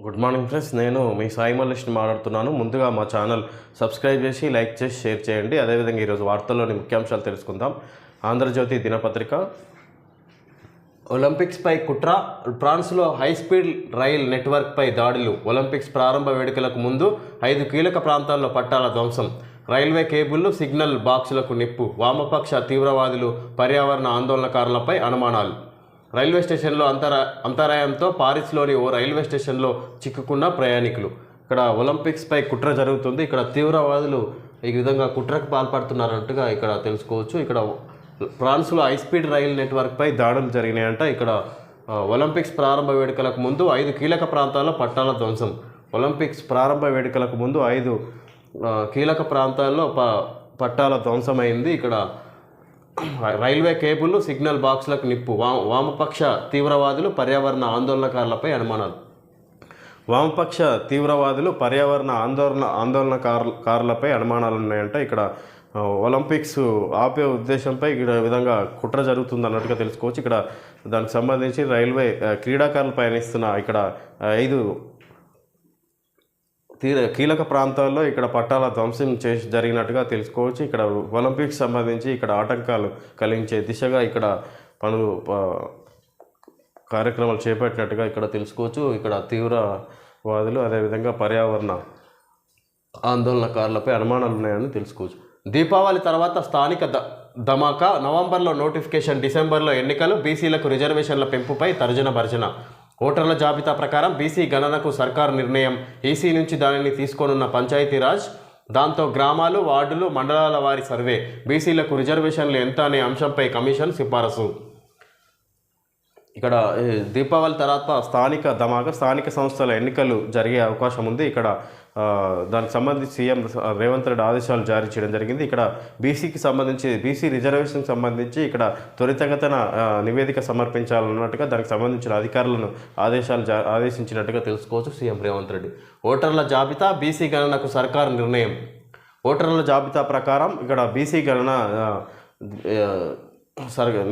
Good morning friends, నేను మీ సాయి మల్లేష్ని మాట్లాడుతున్నాను. ముందుగా మా ఛానల్ సబ్స్క్రైబ్ చేసి లైక్ చేసి షేర్ చేయండి. అదేవిధంగా ఈరోజు వార్తల్లోని ముఖ్యాంశాలు తెలుసుకుందాం. ఆంధ్రజ్యోతి దినపత్రిక, ఒలింపిక్స్పై కుట్ర, ఫ్రాన్స్లో హైస్పీడ్ రైల్ నెట్వర్క్పై దాడులు, ఒలింపిక్స్ ప్రారంభ వేడుకలకు ముందు 5 కీలక ప్రాంతాల్లో పట్టాల ధ్వంసం, రైల్వే కేబుళ్లు, సిగ్నల్ బాక్సులకు నిప్పు, వామపక్ష తీవ్రవాదులు, పర్యావరణ ఆందోళనకారులపై అనుమానాలు. రైల్వే స్టేషన్లో అంతరాయంతో పారిస్లోని ఓ రైల్వే స్టేషన్లో చిక్కుకున్న ప్రయాణికులు. ఇక్కడ ఒలింపిక్స్పై కుట్ర జరుగుతుంది. ఇక్కడ తీవ్రవాదులు ఈ విధంగా కుట్రకు పాల్పడుతున్నారంటగా ఇక్కడ తెలుసుకోవచ్చు. ఇక్కడ ఫ్రాన్స్లో హైస్పీడ్ రైల్ నెట్వర్క్పై దాడులు జరిగినాయంట. ఇక్కడ ఒలింపిక్స్ ప్రారంభ వేడుకలకు ముందు 5 కీలక ప్రాంతాల్లో పట్టాల ధ్వంసం. ఒలింపిక్స్ ప్రారంభ వేడుకలకు ముందు 5 కీలక ప్రాంతాల్లో పట్టాల ధ్వంసమైంది. ఇక్కడ రైల్వే కేబుల్లు, సిగ్నల్ బాక్సులకు నిప్పు, వామపక్ష తీవ్రవాదులు, పర్యావరణ ఆందోళనకారులపై అనుమానాలు. వామపక్ష తీవ్రవాదులు, పర్యావరణ ఆందోళనకారులపై అనుమానాలు ఉన్నాయంట. ఇక్కడ ఒలింపిక్స్ ఆపే ఉద్దేశంపై ఇక్కడ విధంగా కుట్ర జరుగుతుంది అన్నట్టుగా తెలుసుకోవచ్చు. ఇక్కడ దానికి సంబంధించి రైల్వే క్రీడాకారులు పయనిస్తున్న ఇక్కడ 5 కీలక ప్రాంతాల్లో ఇక్కడ పట్టాల ధ్వంసం జరిగినట్టుగా తెలుసుకోవచ్చు. ఇక్కడ ఒలింపిక్స్ సంబంధించి ఇక్కడ ఆటంకాలు కలిగించే దిశగా ఇక్కడ పనులు కార్యక్రమాలు చేపట్టినట్టుగా ఇక్కడ తెలుసుకోవచ్చు. ఇక్కడ తీవ్రవాదులు అదేవిధంగా పర్యావరణ ఆందోళనకారులపై అనుమానాలు ఉన్నాయని తెలుసుకోవచ్చు. దీపావళి తర్వాత స్థానిక ధమాకా, నవంబర్లో నోటిఫికేషన్, డిసెంబర్లో ఎన్నికలు, బీసీలకు రిజర్వేషన్ల పెంపుపై తర్జన భర్జన. ఓటర్ల జాబితా ప్రకారం బీసీ గణనకు సర్కారు నిర్ణయం, ఈసీ నుంచి దానిని తీసుకోనున్న పంచాయతీరాజ్, దాంతో గ్రామాలు, వార్డులు, మండలాల వారి సర్వే, బీసీలకు రిజర్వేషన్లు ఎంత అనే అంశంపై కమిషన్ సిఫారసు. ఇక్కడ దీపావళి తర్వాత స్థానిక సంస్థల ఎన్నికలు జరిగే అవకాశం ఉంది. ఇక్కడ దానికి సంబంధించి సీఎం రేవంత్ రెడ్డి ఆదేశాలు జారీ చేయడం జరిగింది. ఇక్కడ బీసీ రిజర్వేషన్కి సంబంధించి ఇక్కడ త్వరితగతిన నివేదిక సమర్పించాలన్నట్టుగా దానికి సంబంధించిన అధికారులను ఆదేశించినట్టుగా తెలుసుకోవచ్చు సీఎం రేవంత్ రెడ్డి. ఓటర్ల జాబితా, బీసీ గణనకు సర్కారు నిర్ణయం. ఓటర్ల జాబితా ప్రకారం ఇక్కడ బీసీ గణన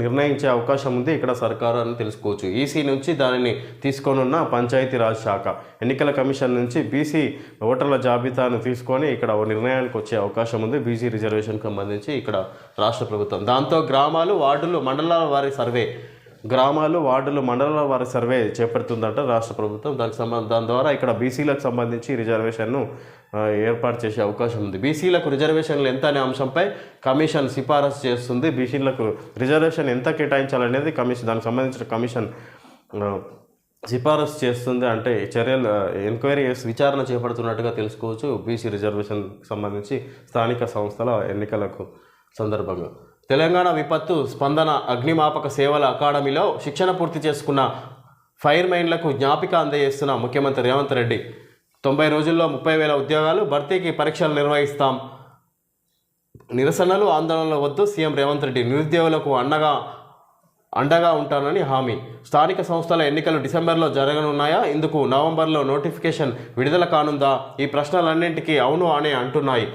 నిర్ణయించే అవకాశం ఉంది ఇక్కడ సర్కారు అని తెలుసుకోవచ్చు. ఈసీ నుంచి దానిని తీసుకోనున్న పంచాయతీరాజ్ శాఖ, ఎన్నికల కమిషన్ నుంచి బీసీ ఓటర్ల జాబితాను తీసుకొని ఇక్కడ ఓ నిర్ణయానికి వచ్చే అవకాశం ఉంది బీసీ రిజర్వేషన్కి సంబంధించి ఇక్కడ రాష్ట్ర ప్రభుత్వం. దాంతో గ్రామాలు, వార్డులు, మండలాల వారి సర్వే చేపడుతుందంట రాష్ట్ర ప్రభుత్వం. దాని ద్వారా ఇక్కడ బీసీలకు సంబంధించి రిజర్వేషన్ను ఏర్పాటు చేసే అవకాశం ఉంది. బీసీలకు రిజర్వేషన్లు ఎంత అనే అంశంపై కమిషన్ సిఫారసు చేస్తుంది. బీసీలకు రిజర్వేషన్ ఎంత కేటాయించాలనేది దానికి సంబంధించిన కమిషన్ సిఫారసు చేస్తుంది. అంటే ఎంక్వైరీ విచారణ చేపడుతున్నట్టుగా తెలుసుకోవచ్చు బీసీ రిజర్వేషన్కి సంబంధించి స్థానిక సంస్థల ఎన్నికలకు సందర్భంగా. తెలంగాణ విపత్తు స్పందన అగ్నిమాపక సేవల అకాడమీలో శిక్షణ పూర్తి చేసుకున్న ఫైర్ మైన్లకు జ్ఞాపిక అందజేస్తున్న ముఖ్యమంత్రి రేవంత్ రెడ్డి. 90 రోజుల్లో 30,000 ఉద్యోగాలు భర్తీకి పరీక్షలు నిర్వహిస్తాం. నిరసనలు, ఆందోళనలు వద్దు, సీఎం రేవంత్ రెడ్డి. నిరుద్యోగులకు అండగా ఉంటానని హామీ. స్థానిక సంస్థల ఎన్నికలు డిసెంబర్లో జరగనున్నాయా? ఇందుకు నవంబర్లో నోటిఫికేషన్ విడుదల కానుందా? ఈ ప్రశ్నలన్నింటికీ అవును అనే అంటున్నాయి.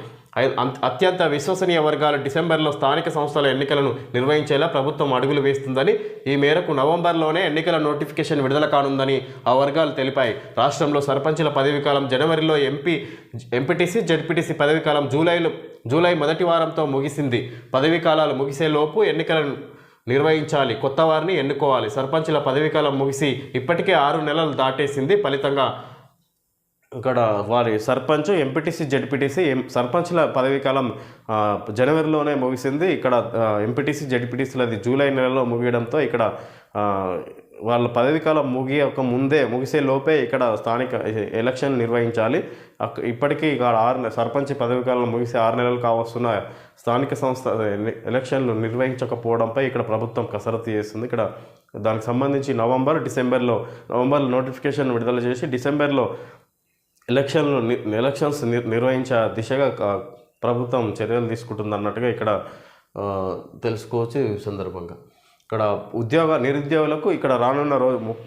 అత్యంత విశ్వసనీయ వర్గాలు డిసెంబర్లో స్థానిక సంస్థల ఎన్నికలను నిర్వహించేలా ప్రభుత్వం అడుగులు వేస్తుందని, ఈ మేరకు నవంబర్లోనే ఎన్నికల నోటిఫికేషన్ విడుదల కానుందని ఆ వర్గాలు తెలిపాయి. రాష్ట్రంలో సర్పంచుల పదవీకాలం జనవరిలో, ఎంపీటీసీ, జెడ్పీటీసీ పదవీకాలం జూలై మొదటి వారంతో ముగిసింది. పదవీకాలాలు ముగిసేలోపు ఎన్నికలను నిర్వహించాలి, కొత్త వారిని ఎన్నుకోవాలి. సర్పంచుల పదవీకాలం ముగిసి ఇప్పటికే 6 నెలలు దాటేసింది. ఫలితంగా ఇక్కడ వారి సర్పంచ్, ఎంపీటీసీ, జెడ్పీటీసీ సర్పంచ్ల పదవీకాలం జనవరిలోనే ముగిసింది. ఇక్కడ ఎంపీటీసీ, జెడ్పీటీసీలది జూలై నెలలో ముగియడంతో ఇక్కడ వాళ్ళ పదవీకాలం ముగిసే లోపే ఇక్కడ స్థానిక ఎలక్షన్ నిర్వహించాలి. ఇప్పటికీ ఇక్కడ సర్పంచ్ పదవీకాలం ముగిసే 6 నెలలు కావస్తున్న స్థానిక సంస్థ ఎలక్షన్లు నిర్వహించకపోవడంపై ఇక్కడ ప్రభుత్వం కసరత్తు చేస్తుంది. ఇక్కడ దానికి సంబంధించి నవంబర్లో నోటిఫికేషన్ విడుదల చేసి డిసెంబర్లో ఎలక్షన్స్ నిర్వహించే దిశగా ప్రభుత్వం చర్యలు తీసుకుంటుంది అన్నట్టుగా ఇక్కడ తెలుసుకోవచ్చు. ఈ సందర్భంగా ఇక్కడ నిరుద్యోగులకు ఇక్కడ రానున్న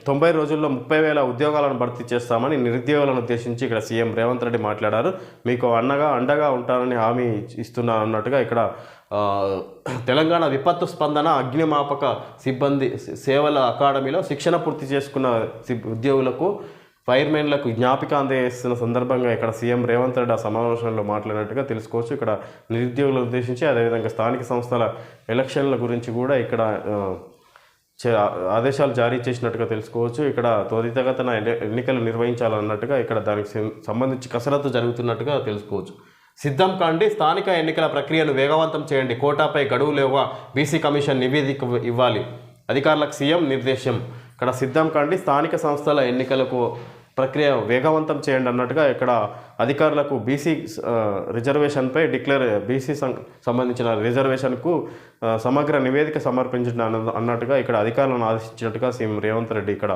90 రోజుల్లో 30,000 ఉద్యోగాలను భర్తీ చేస్తామని నిరుద్యోగులను ఉద్దేశించి ఇక్కడ సీఎం రేవంత్ రెడ్డి మాట్లాడారు. మీకు అండగా ఉంటానని హామీ ఇస్తున్నా అన్నట్టుగా ఇక్కడ తెలంగాణ విపత్తు స్పందన అగ్నిమాపక సిబ్బంది సేవల అకాడమీలో శిక్షణ పూర్తి చేసుకున్న ఉద్యోగులకు ఫైర్మెన్లకు జ్ఞాపిక అందజేస్తున్న సందర్భంగా ఇక్కడ సీఎం రేవంత్ రెడ్డి ఆ సమావేశంలో మాట్లాడినట్టుగా తెలుసుకోవచ్చు. ఇక్కడ నిరుద్యోగులను ఉద్దేశించి అదేవిధంగా స్థానిక సంస్థల ఎలక్షన్ల గురించి కూడా ఇక్కడ ఆదేశాలు జారీ చేసినట్టుగా తెలుసుకోవచ్చు. ఇక్కడ త్వరితగతిన ఎన్నికలు నిర్వహించాలన్నట్టుగా ఇక్కడ దానికి సంబంధించి కసరత్తు జరుగుతున్నట్టుగా తెలుసుకోవచ్చు. సిద్ధం కాండి, స్థానిక ఎన్నికల ప్రక్రియను వేగవంతం చేయండి, కోటాపై గడువు లేవా, బీసీ కమిషన్ నివేదిక ఇవ్వాలి, అధికారులకు సీఎం నిర్దేశం. ఇక్కడ సిద్ధం కాండి, స్థానిక సంస్థల ఎన్నికలకు ప్రక్రియ వేగవంతం చేయండి అన్నట్టుగా ఇక్కడ అధికారులకు బీసీ రిజర్వేషన్పై బీసీ సంబంధించిన రిజర్వేషన్కు సమగ్ర నివేదిక సమర్పించండి అన్నట్టుగా ఇక్కడ అధికారులను ఆదేశించినట్టుగా సీఎం రేవంత్ రెడ్డి ఇక్కడ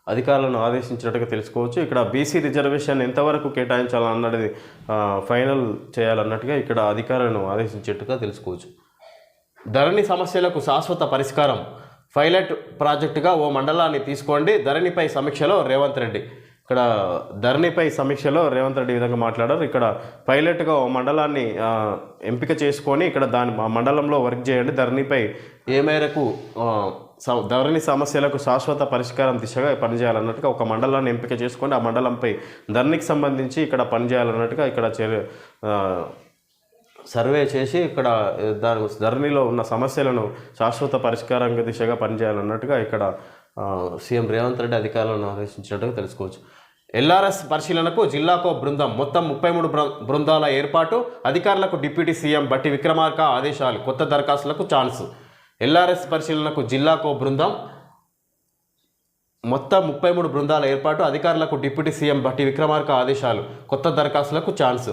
అధికారులను ఆదేశించినట్టుగా తెలుసుకోవచ్చు. ఇక్కడ బీసీ రిజర్వేషన్ ఎంతవరకు కేటాయించాలన్నది ఫైనల్ చేయాలన్నట్టుగా ఇక్కడ అధికారులను ఆదేశించినట్టుగా తెలుసుకోవచ్చు. ధరణి సమస్యలకు శాశ్వత పరిష్కారం, పైలట్ ప్రాజెక్టుగా ఓ మండలాన్ని తీసుకోండి, ధరణిపై సమీక్షలో రేవంత్ రెడ్డి. ఇక్కడ ధరణిపై సమీక్షలో రేవంత్ రెడ్డి ఈ విధంగా మాట్లాడారు. ఇక్కడ పైలట్గా ఓ మండలాన్ని ఎంపిక చేసుకొని ఇక్కడ ఆ మండలంలో వర్క్ చేయండి, ధరణిపై ఏ మేరకు ధరణి సమస్యలకు శాశ్వత పరిష్కారం దిశగా పనిచేయాలన్నట్టుగా ఒక మండలాన్ని ఎంపిక చేసుకొని ఆ మండలంపై ధరణికి సంబంధించి ఇక్కడ పనిచేయాలన్నట్టుగా ఇక్కడ సర్వే చేసి ఇక్కడ ధరణిలో ఉన్న సమస్యలను శాశ్వత పరిష్కారం దిశగా పనిచేయాలన్నట్టుగా ఇక్కడ సీఎం రేవంత్ రెడ్డి అధికారులను ఆదేశించినట్టుగా తెలుసుకోవచ్చు. ఎల్ఆర్ఎస్ పరిశీలనకు జిల్లాకో బృందం, మొత్తం 33 బృందాల ఏర్పాటు, అధికారులకు డిప్యూటీ సీఎం బట్టి విక్రమార్క ఆదేశాలు, కొత్త దరఖాస్తులకు ఛాన్స్. ఎల్ఆర్ఎస్ పరిశీలనకు జిల్లాకో బృందం, మొత్తం 33 బృందాల ఏర్పాటు, అధికారులకు డిప్యూటీ సీఎం బట్టి విక్రమార్క ఆదేశాలు, కొత్త దరఖాస్తులకు ఛాన్స్.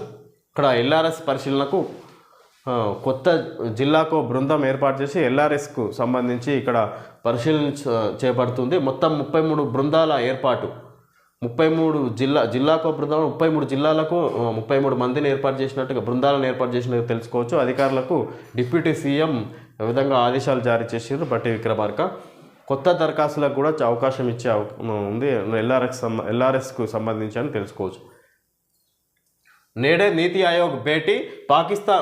ఇక్కడ ఎల్ఆర్ఎస్ పరిశీలనకు కొత్త జిల్లాకో బృందం ఏర్పాటు చేసి ఎల్ఆర్ఎస్కు సంబంధించి ఇక్కడ పరిశీలన చేపడుతుంది. మొత్తం 33 బృందాల ఏర్పాటు, 33 జిల్లాకో బృందం 33 జిల్లాలకు 33 మందిని ఏర్పాటు చేసినట్టుగా బృందాలను ఏర్పాటు చేసినట్టు తెలుసుకోవచ్చు. అధికారులకు డిప్యూటీ సీఎం ఈ విధంగా ఆదేశాలు జారీ చేసారు బట్టి విక్రమార్క. కొత్త దరఖాస్తులకు కూడా అవకాశం ఇచ్చే ఉంది ఎల్ఆర్ఎస్కు సంబంధించి అని తెలుసుకోవచ్చు. నేడే నీతి ఆయోగ్ భేటీ, పాకిస్తాన్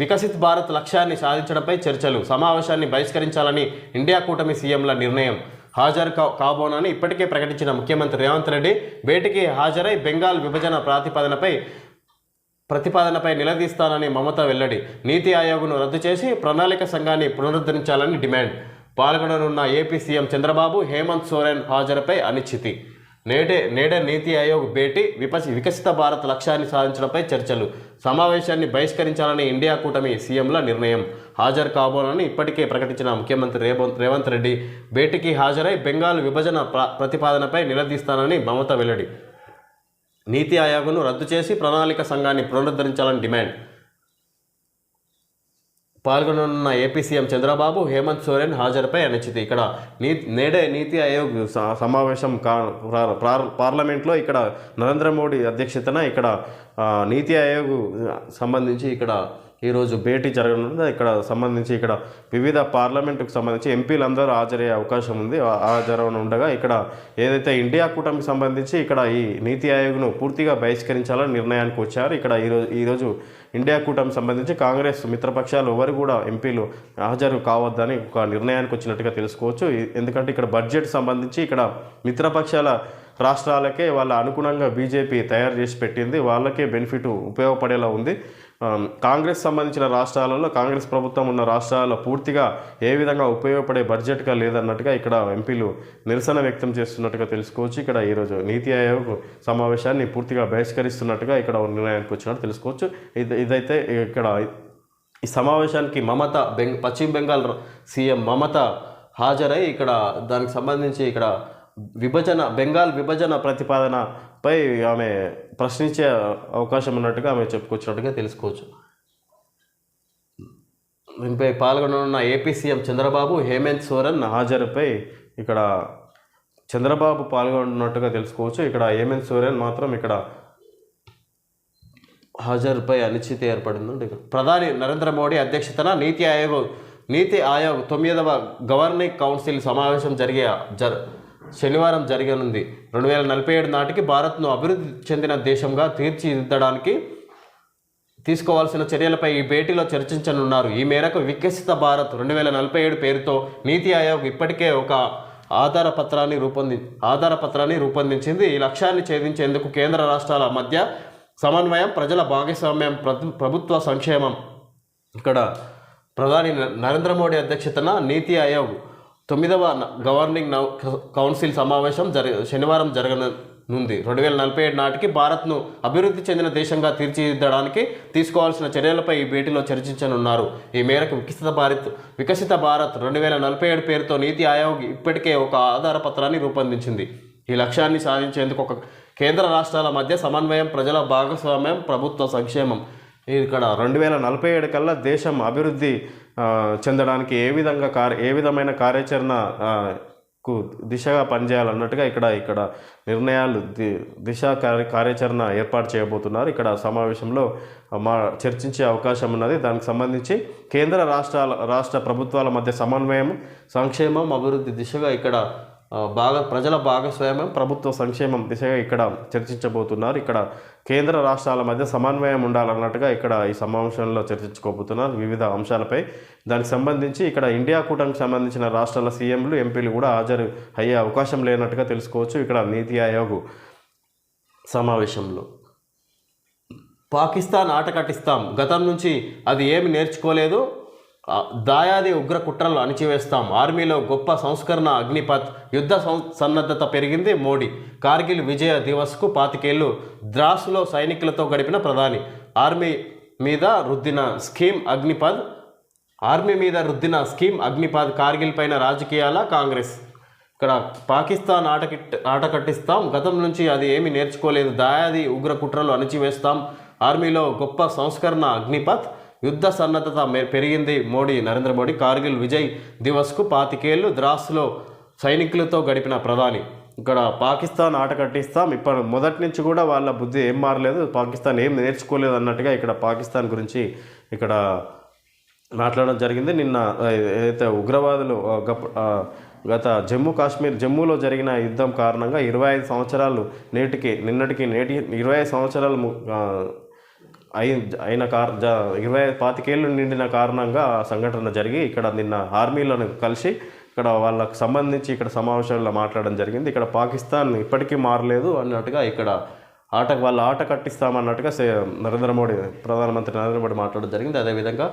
వికసిత్ భారత్ లక్ష్యాన్ని సాధించడంపై చర్చలు, సమావేశాన్ని బహిష్కరించాలని ఇండియా కూటమి సీఎంల నిర్ణయం, హాజరు కాబోనని ఇప్పటికే ప్రకటించిన ముఖ్యమంత్రి రేవంత్ రెడ్డి భేటీకి హాజరై బెంగాల్ విభజన ప్రతిపాదనపై నిలదీస్తానని మమత వెల్లడి, నీతి ఆయోగ్ను రద్దు చేసి ప్రణాళిక సంఘాన్ని పునరుద్ధరించాలని డిమాండ్, పాల్గొననున్న ఏపీ సీఎం చంద్రబాబు, హేమంత్ సోరెన్ హాజరుపై అనిశ్చితి. నేడే నీతి ఆయోగ్ భేటీ, వికసిత భారత్ లక్ష్యాన్ని సాధించడంపై చర్చలు, సమావేశాన్ని బహిష్కరించాలని ఇండియా కూటమి సీఎంల నిర్ణయం, హాజరు కాబోనని ఇప్పటికే ప్రకటించిన ముఖ్యమంత్రి రేవంత్ రెడ్డి భేటీకి హాజరై బెంగాల్ విభజన ప్రతిపాదనపై నిలదీస్తానని మమత వెల్లడి, నీతి ఆయోగ్ను రద్దు చేసి ప్రణాళిక సంఘాన్ని పునరుద్ధరించాలని డిమాండ్, పాల్గొననున్న ఏపీ సీఎం చంద్రబాబు, హేమంత్ సోరెన్ హాజరుపై అనిశ్చితి. ఇక్కడ నేడే నీతి ఆయోగ్ సమావేశం పార్లమెంట్లో ఇక్కడ నరేంద్ర మోడీ అధ్యక్షతన ఇక్కడ నీతి ఆయోగ్ సంబంధించి ఇక్కడ ఈరోజు భేటీ జరగనుంది. ఇక్కడ సంబంధించి ఇక్కడ వివిధ పార్లమెంటుకు సంబంధించి ఎంపీలందరూ హాజరయ్యే అవకాశం ఉంది. హాజరవనుండగా ఇక్కడ ఏదైతే ఇండియా కూటమికి సంబంధించి ఇక్కడ ఈ నీతి ఆయోగ్ను పూర్తిగా బహిష్కరించాలని నిర్ణయానికి వచ్చారు. ఇక్కడ ఈరోజు ఇండియా కూటమికి సంబంధించి కాంగ్రెస్ మిత్రపక్షాలు ఎవరు కూడా ఎంపీలు హాజరు కావద్దని ఒక నిర్ణయానికి వచ్చినట్టుగా తెలుసుకోవచ్చు. ఎందుకంటే ఇక్కడ బడ్జెట్ సంబంధించి ఇక్కడ మిత్రపక్షాల రాష్ట్రాలకే వాళ్ళ అనుగుణంగా బీజేపీ తయారు చేసి పెట్టింది, వాళ్ళకే బెనిఫిట్ ఉపయోగపడేలా ఉంది. కాంగ్రెస్ సంబంధించిన రాష్ట్రాలలో కాంగ్రెస్ ప్రభుత్వం ఉన్న రాష్ట్రాల్లో పూర్తిగా ఏ విధంగా ఉపయోగపడే బడ్జెట్గా లేదన్నట్టుగా ఇక్కడ ఎంపీలు నిరసన వ్యక్తం చేస్తున్నట్టుగా తెలుసుకోవచ్చు. ఇక్కడ ఈరోజు నీతి ఆయోగ్ సమావేశాన్ని పూర్తిగా బహిష్కరిస్తున్నట్టుగా ఇక్కడ నిర్ణయానికి వచ్చినట్టు తెలుసుకోవచ్చు. ఇదైతే ఇక్కడ ఈ సమావేశానికి పశ్చిమ బెంగాల్ సీఎం మమత హాజరై ఇక్కడ దానికి సంబంధించి ఇక్కడ బెంగాల్ విభజన ప్రతిపాదనపై ఆమె ప్రశ్నించే అవకాశం ఉన్నట్టుగా ఆమె చెప్పుకొచ్చినట్టుగా తెలుసుకోవచ్చు. దీనిపై పాల్గొననున్న ఏపీ సీఎం చంద్రబాబు, హేమంత్ సోరెన్ హాజరుపై ఇక్కడ చంద్రబాబు పాల్గొన్నట్టుగా తెలుసుకోవచ్చు. ఇక్కడ హేమంత్ సోరెన్ మాత్రం ఇక్కడ హాజరుపై అనిశ్చితి ఏర్పడింది. ప్రధాని నరేంద్ర మోడీ అధ్యక్షతన నీతి ఆయోగ్ 9వ గవర్నింగ్ కౌన్సిల్ సమావేశం శనివారం జరగనుంది. 2047 నాటికి భారత్ను అభివృద్ధి చెందిన దేశంగా తీర్చిదిద్దడానికి తీసుకోవాల్సిన చర్యలపై ఈ భేటీలో చర్చించనున్నారు. ఈ మేరకు వికసిత భారత్ 2047 పేరుతో నీతి ఆయోగ్ ఇప్పటికే ఒక ఆధార పత్రాన్ని రూపొందించింది. ఈ లక్ష్యాన్ని ఛేదించేందుకు కేంద్ర రాష్ట్రాల మధ్య సమన్వయం, ప్రజల భాగస్వామ్యం, ప్రభుత్వ సంక్షేమం. ఇక్కడ ప్రధాని నరేంద్ర మోడీ అధ్యక్షతన నీతి ఆయోగ్ 9వ గవర్నింగ్ కౌన్సిల్ సమావేశం శనివారం జరగనుంది. 2047 నాటికి భారత్ను అభివృద్ధి చెందిన దేశంగా తీర్చిదిద్దడానికి తీసుకోవాల్సిన చర్యలపై ఈ భేటీలో చర్చించనున్నారు. ఈ మేరకు వికసిత భారత్ 2047 పేరుతో నీతి ఆయోగ్ ఇప్పటికే ఒక ఆధార పత్రాన్ని రూపొందించింది. ఈ లక్ష్యాన్ని సాధించేందుకు కేంద్ర రాష్ట్రాల మధ్య సమన్వయం, ప్రజల భాగస్వామ్యం, ప్రభుత్వ సంక్షేమం. ఇక్కడ 2047 కల్లా దేశం అభివృద్ధి చెందడానికి ఏ విధమైన కార్యాచరణకు దిశగా పనిచేయాలన్నట్టుగా ఇక్కడ నిర్ణయాలు కార్యాచరణ ఏర్పాటు చేయబోతున్నారు. ఇక్కడ సమావేశంలో చర్చించే అవకాశం ఉన్నది. దానికి సంబంధించి కేంద్ర రాష్ట్ర ప్రభుత్వాల మధ్య సమన్వయం, సంక్షేమం, అభివృద్ధి దిశగా ఇక్కడ ప్రజల భాగస్వామ్యం, ప్రభుత్వ సంక్షేమం దిశగా ఇక్కడ చర్చించబోతున్నారు. ఇక్కడ కేంద్ర రాష్ట్రాల మధ్య సమన్వయం ఉండాలన్నట్టుగా ఇక్కడ ఈ సమావేశంలో చర్చించుకోబోతున్నారు వివిధ అంశాలపై. దానికి సంబంధించి ఇక్కడ ఇండియా కూటమికి సంబంధించిన రాష్ట్రాల సీఎంలు, ఎంపీలు కూడా హాజరు అయ్యే అవకాశం లేనట్టుగా తెలుసుకోవచ్చు. ఇక్కడ నీతి ఆయోగ్ సమావేశంలో పాకిస్తాన్ ఆట కట్టిస్తాం, గతం నుంచి అది ఏమి నేర్చుకోలేదు, దాయాది ఉగ్ర కుట్రలు అణిచివేస్తాం, ఆర్మీలో గొప్ప సంస్కరణ, అగ్నిపథ్, యుద్ధ సన్నద్ధత పెరిగింది మోడీ, కార్గిల్ విజయ దివస్కు 25 ఏళ్లు, ద్రాస్లో సైనికులతో గడిపిన ప్రధాని, ఆర్మీ మీద రుద్దిన స్కీమ్ అగ్నిపథ్, కార్గిల్ పైన రాజకీయాల కాంగ్రెస్. ఇక్కడ పాకిస్తాన్ ఆట కట్టిస్తాం, గతం నుంచి అది ఏమి నేర్చుకోలేదు, దాయాది ఉగ్ర కుట్రలు అణిచివేస్తాం, ఆర్మీలో గొప్ప సంస్కరణ, అగ్నిపథ్, యుద్ధ సన్నద్ధత పెరిగింది నరేంద్ర మోడీ, కార్గిల్ విజయ్ దివస్కు 25 ఏళ్లు, ద్రాస్లో సైనికులతో గడిపిన ప్రధాని. ఇక్కడ పాకిస్తాన్ ఆట కట్టిస్తాం, ఇప్పుడు మొదటి నుంచి కూడా వాళ్ళ బుద్ధి ఏం మారలేదు, పాకిస్తాన్ ఏం నేర్చుకోలేదు అన్నట్టుగా ఇక్కడ పాకిస్తాన్ గురించి ఇక్కడ మాట్లాడడం జరిగింది. నిన్న ఏదైతే ఉగ్రవాదులు గత జమ్మూలో జరిగిన యుద్ధం కారణంగా 25 సంవత్సరాలు నిన్నటికి 25 సంవత్సరాలు అయిన 25 ఏళ్ళు నిండిన కారణంగా వాళ్ళ జరిగి ఇక్కడ నిన్న ఆర్మీలను కలిసి ఇక్కడ వాళ్ళకు సంబంధించి ఇక్కడ సమావేశంలో మాట్లాడడం జరిగింది. ఇక్కడ పాకిస్తాన్ ఇప్పటికీ మారలేదు అన్నట్టుగా ఇక్కడ వాళ్ళ ఆట కట్టిస్తామన్నట్టుగా ప్రధానమంత్రి నరేంద్ర మోడీ మాట్లాడడం జరిగింది. అదేవిధంగా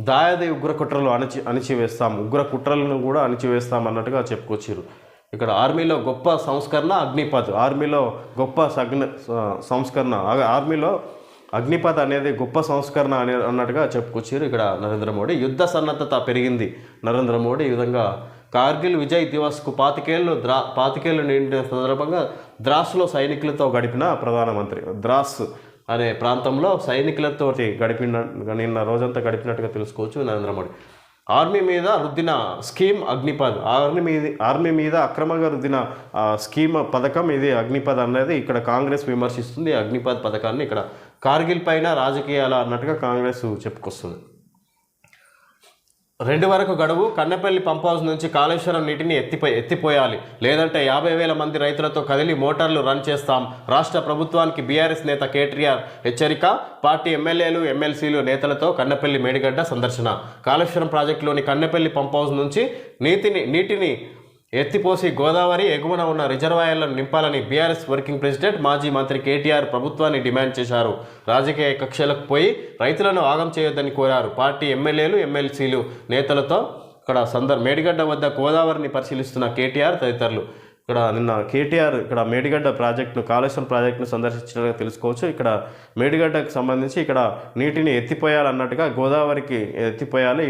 దాయాది ఉగ్ర కుట్రలు అణిచివేస్తాం, ఉగ్ర కుట్రలను కూడా అణిచివేస్తాం అన్నట్టుగా చెప్పుకొచ్చారు. ఇక్కడ ఆర్మీలో గొప్ప సంస్కరణ, అగ్నిపథ్, ఆర్మీలో గొప్ప సంస్కరణ, ఆర్మీలో అగ్నిపథ్ అనేది గొప్ప సంస్కరణ అన్నట్టుగా చెప్పుకొచ్చారు ఇక్కడ నరేంద్ర మోడీ. యుద్ధ సన్నద్ధత పెరిగింది నరేంద్ర మోడీ. ఈ విధంగా కార్గిల్ విజయ్ దివస్కు 25 ఏళ్ళు నిండిన సందర్భంగా ద్రాస్లో సైనికులతో గడిపిన ప్రధానమంత్రి. ద్రాస్ అనే ప్రాంతంలో సైనికులతో నిన్న రోజంతా గడిపినట్టుగా తెలుసుకోవచ్చు నరేంద్ర మోడీ. ఆర్మీ మీద రుద్దిన స్కీమ్ అగ్నిపథ్, ఆర్మీ మీద అక్రమంగా రుద్దిన పథకం ఇది అగ్నిపథ్ అనేది ఇక్కడ కాంగ్రెస్ విమర్శిస్తుంది. అగ్నిపథ్ పథకాన్ని ఇక్కడ కార్గిల్ పైన రాజకీయాల అన్నట్టుగా కాంగ్రెస్ చెప్పుకొస్తుంది. 2 వరకు గడువు, కన్నెపల్లి పంప్ హౌస్ నుంచి కాళేశ్వరం నీటిని ఎత్తిపోయాలి, లేదంటే 50,000 మంది రైతులతో కదిలి మోటార్లు రన్ చేస్తాం, రాష్ట్ర ప్రభుత్వానికి బీఆర్ఎస్ నేత కేటీఆర్ హెచ్చరిక. పార్టీ ఎమ్మెల్యేలు, ఎమ్మెల్సీలు నేతలతో కన్నెపల్లి మేడిగడ్డ సందర్శన. కాళేశ్వరం ప్రాజెక్టులోని కన్నెపల్లి పంప్ హౌస్ నుంచి నీటిని ఎత్తిపోసి గోదావరి ఎగువన ఉన్న రిజర్వాయర్లను నింపాలని బీఆర్ఎస్ వర్కింగ్ ప్రెసిడెంట్, మాజీ మంత్రి కేటీఆర్ ప్రభుత్వాన్ని డిమాండ్ చేశారు. రాజకీయ కక్షలకు రైతులను ఆగం చేయొద్దని కోరారు. పార్టీ ఎమ్మెల్యేలు, ఎమ్మెల్సీలు నేతలతో ఇక్కడ మేడిగడ్డ వద్ద గోదావరిని పరిశీలిస్తున్న కేటీఆర్ తదితరులు. ఇక్కడ నిన్న కేటీఆర్ ఇక్కడ మేడిగడ్డ కాళేశ్వరం ప్రాజెక్టును సందర్శించినట్టుగా తెలుసుకోవచ్చు. ఇక్కడ మేడిగడ్డకు సంబంధించి ఇక్కడ నీటిని ఎత్తిపోయాలన్నట్టుగా, గోదావరికి ఎత్తిపోయాలి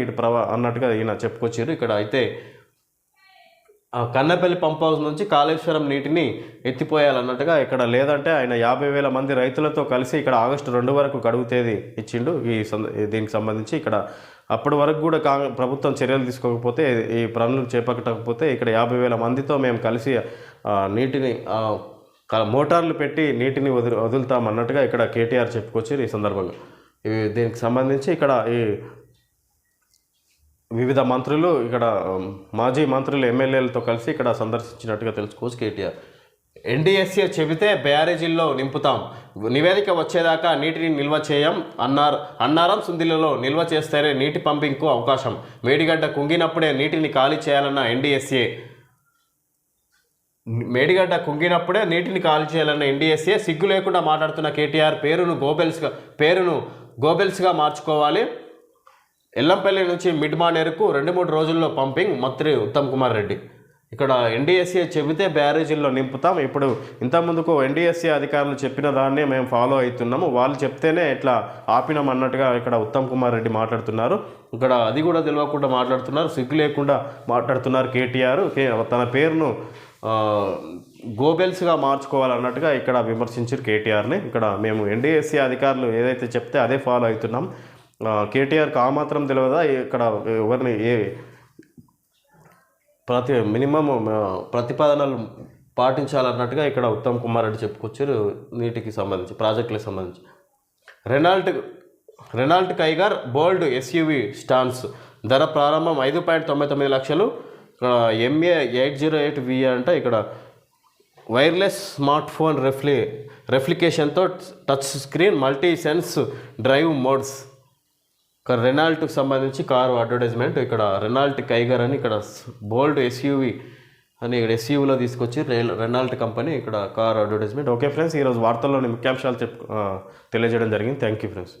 అన్నట్టుగా ఈయన చెప్పుకొచ్చారు. ఇక్కడ అయితే కన్నెపల్లి పంప్ హౌస్ నుంచి కాళేశ్వరం నీటిని ఎత్తిపోయాలన్నట్టుగా, ఇక్కడ లేదంటే ఆయన 50,000 మంది రైతులతో కలిసి ఇక్కడ ఆగస్టు 2 వరకు గడువు తేదీ ఇచ్చిండు. దీనికి సంబంధించి ఇక్కడ అప్పటి వరకు కూడా ప్రభుత్వం చర్యలు తీసుకోకపోతే, ఈ పనులు చేపట్టకపోతే ఇక్కడ 50,000 మందితో మేము కలిసి నీటిని మోటార్లు పెట్టి నీటిని వదులుతామన్నట్టుగా ఇక్కడ కేటీఆర్ చెప్పుకొచ్చారు. ఈ సందర్భంగా దీనికి సంబంధించి ఇక్కడ ఈ వివిధ మంత్రులు ఇక్కడ మాజీ మంత్రులు, ఎమ్మెల్యేలతో కలిసి ఇక్కడ సందర్శించినట్టుగా తెలుసుకోవచ్చు కేటీఆర్. ఎన్డీఎస్ఏ చెబితే బ్యారేజీల్లో నింపుతాం, నివేదిక వచ్చేదాకా నీటిని నిల్వ చేయం అన్నారం సుందిలలో నిల్వ చేస్తేనే నీటి పంపింగ్కు అవకాశం, మేడిగడ్డ కుంగినప్పుడే నీటిని ఖాళీ చేయాలన్న ఎన్డీఎస్ఏ. మేడిగడ్డ కుంగినప్పుడే నీటిని కాల్ చేయాలన్న ఎన్డీఎస్ఏ సిగ్గు లేకుండా మాట్లాడుతున్న కేటీఆర్ పేరును గోబెల్స్గా మార్చుకోవాలి. ఎల్లంపల్లి నుంచి మిడ్ మానేరుకు 2-3 రోజుల్లో పంపింగ్ మంత్రి ఉత్తమ్ కుమార్ రెడ్డి. ఇక్కడ ఎన్డీఎస్ఏ చెబితే బ్యారేజీల్లో నింపుతాం. ఇప్పుడు ఇంతకుముందుకు ఎన్డీఎస్ఏ అధికారులు చెప్పిన దాన్నే మేము ఫాలో అవుతున్నాము, వాళ్ళు చెప్తేనే ఇట్లా ఆపినాం అన్నట్టుగా ఇక్కడ ఉత్తమ్ కుమార్ రెడ్డి మాట్లాడుతున్నారు. ఇక్కడ అది కూడా తెలియకుండా మాట్లాడుతున్నారు, సిగ్గు లేకుండా మాట్లాడుతున్నారు కేటీఆర్. తన పేరును గోబెల్స్గా మార్చుకోవాలన్నట్టుగా ఇక్కడ విమర్శించారు కేటీఆర్ని. ఇక్కడ మేము ఎన్డీఎస్ఏ అధికారులు ఏదైతే చెప్తే అదే ఫాలో అవుతున్నాం. కేటీఆర్కి ఆ మాత్రం తెలియదా ఇక్కడ ఎవరిని మినిమం ప్రతిపాదనలు పాటించాలన్నట్టుగా ఇక్కడ ఉత్తమ్ కుమార్ రెడ్డి చెప్పుకొచ్చారు. నీటికి సంబంధించి ప్రాజెక్టులకు సంబంధించి Renault Kiger bold SUV stance ధర ప్రారంభం 5.99 లక్షలు. ఇక్కడ MA 808V అంటే ఇక్కడ వైర్లెస్ స్మార్ట్ ఫోన్ రెఫ్లికేషన్తో touch screen multi sense drive modes. ఇక్కడ రెనాల్ట్కి సంబంధించి కారు అడ్వర్టైజ్మెంట్. ఇక్కడ రెనాల్ట్ కైగర్ అని ఇక్కడ బోల్డ్ ఎస్యూవి అని ఇక్కడ ఎస్యూవిలో తీసుకొచ్చి రెనాల్ట్ కంపెనీ ఇక్కడ కారు అడ్వర్టైజ్మెంట్. ఓకే ఫ్రెండ్స్, ఈరోజు వార్తల్లోని ముఖ్యాంశాలు తెలియజేయడం జరిగింది. Thank you friends.